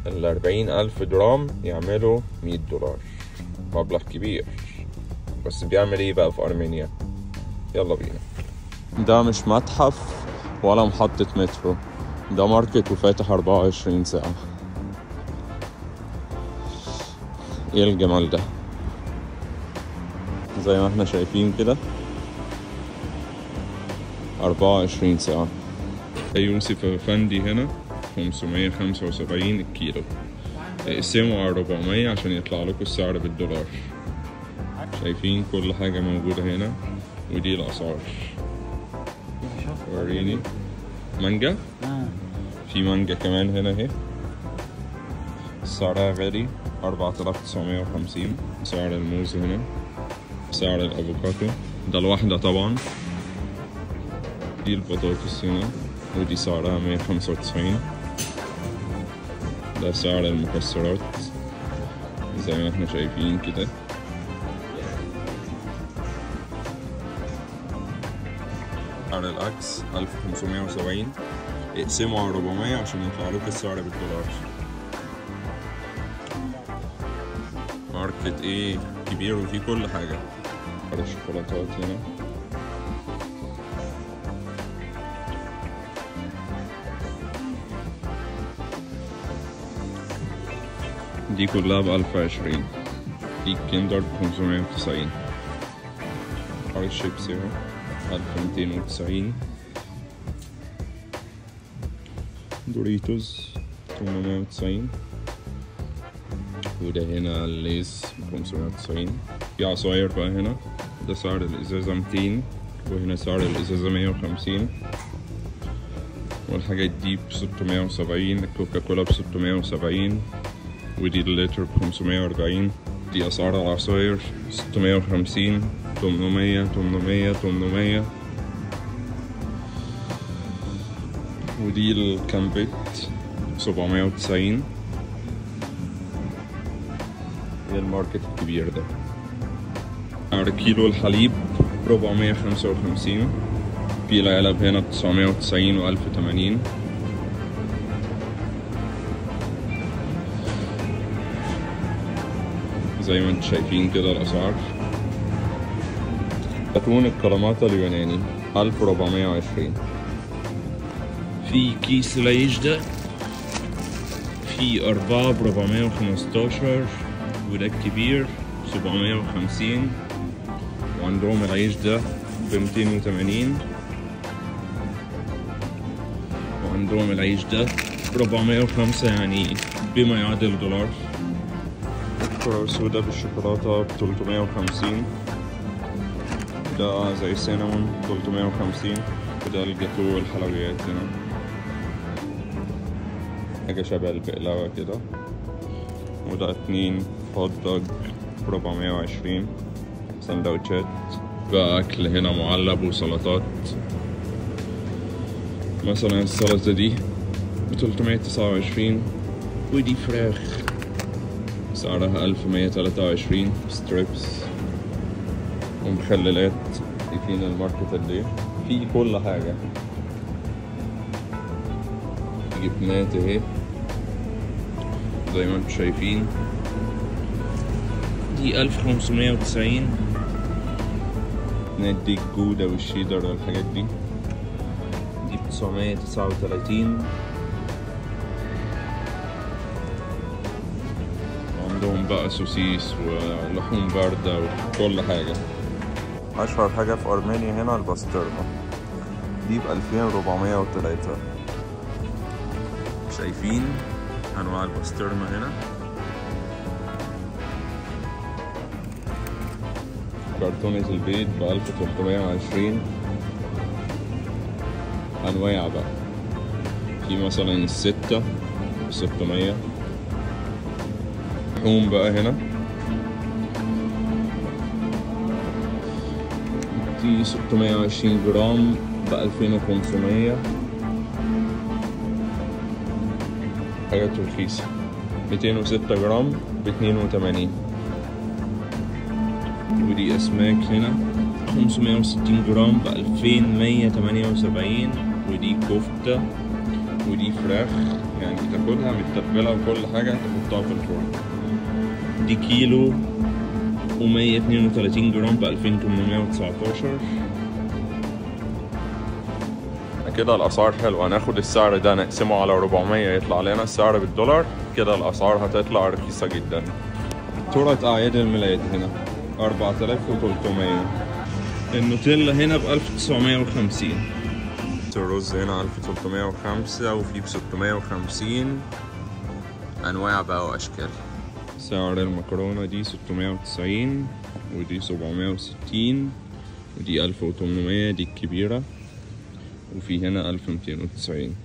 ال40,000 جرام يعملوا $100، مبلغ كبير. بس بيعمل ايه بقى في أرمينيا؟ يلا بينا. ده مش متحف ولا محطة مترو، ده ماركت وفاتح 24 ساعة. ايه الجمال ده؟ زي ما احنا شايفين كده 24 ساعة. يوسف أفندي هنا 575 الكيلو، اقسموا على 400 عشان يطلع لكم السعر بالدولار. شايفين كل حاجة موجودة هنا، ودي الأسعار. وريني مانجا، في مانجا كمان هنا اهي، سعرها غالي 4950. سعر الموز هنا، سعر الأفوكادو ده الواحدة طبعا. دي البطاطس هنا ودي سعرها 195. ده سعر المكسرات زي ما احنا شايفين كده. سعر العكس 1570، اقسموا على 400 عشان يطلع لكم السعر بالدولار. ماركت ايه كبير وفيه كل حاجة. الشوكولاتات هنا دي كلها ب1020. دي كيندر ب590. الشيبسي اهو 1290. دوريتوز 890. وده هنا الليز 590. في عصاير بقى هنا، ده سعر الإزازة 200 وهنا سعر الإزازة 150. والحاجات دي ب670. الكوكا كولا ب670 ودي اللتر ب540. دي أسعار العصاير 650 800 800 800. ودي الكامبت 790. هي الماركت الكبير ده. سعر كيلو الحليب 455. في العلب هنا 990 و1080. زي ما انتم شايفين كده الأسعار. أتون الكلاماتا اليوناني 1420. في كيس العيش ده في 4 ب415 وده الكبير 750. وعندهم العيش ده ب280 وعندهم العيش ده ب405، يعني بما يعادل $1. كرة سودا بالشوكولاتة ب350. ده زي سينامون 350. وده الجاتو والحلويات هنا، حاجة شبه البقلاوة كده. وده 2 هوت دوج ب420. سندوتشات بقى أكل هنا معلب وسلطات. مثلا السلطة دي ب329 ودي فراخ سعرها 1123. ستريبس ومخللات. شايفين الماركت قد ايه؟ في كل حاجة. جبنات اهي زي ما انتم شايفين، دي 1590. دي الجودة والشيدر والحاجات دي ب939. عندهم بقى سوسيس ولحوم باردة وكل حاجة. أشهر حاجة في أرمينيا هنا الباسترما، دي ب2403. شايفين أنواع الباسترما هنا. كرتونة البيض ب1320. أنواع بقى، في مثلا الستة ب600. لحوم بقى هنا دي 620 جرام ب2500. حاجات رخيصة. 206 جرام ب82. ودي أسماك هنا 560 جرام ب2178. ودي كفتة ودي فراخ يعني تاخدها متبلة وكل حاجة تحطها في الفرن. دي كيلو و132 جرام ب2819. كده الأسعار حلوة. هناخد السعر ده نقسمه على 400 يطلع لنا السعر بالدولار. كده الأسعار هتطلع رخيصة جدا. تورت أعياد الميلاد هنا 4300. النوتيلا هنا ب 1950. الرز هنا 1305 وفي ب 650 أنواع بقى وأشكال. سعر المكرونة دي 690 ودي 760 ودي 1800 دي الكبيرة، وفي هنا 1290.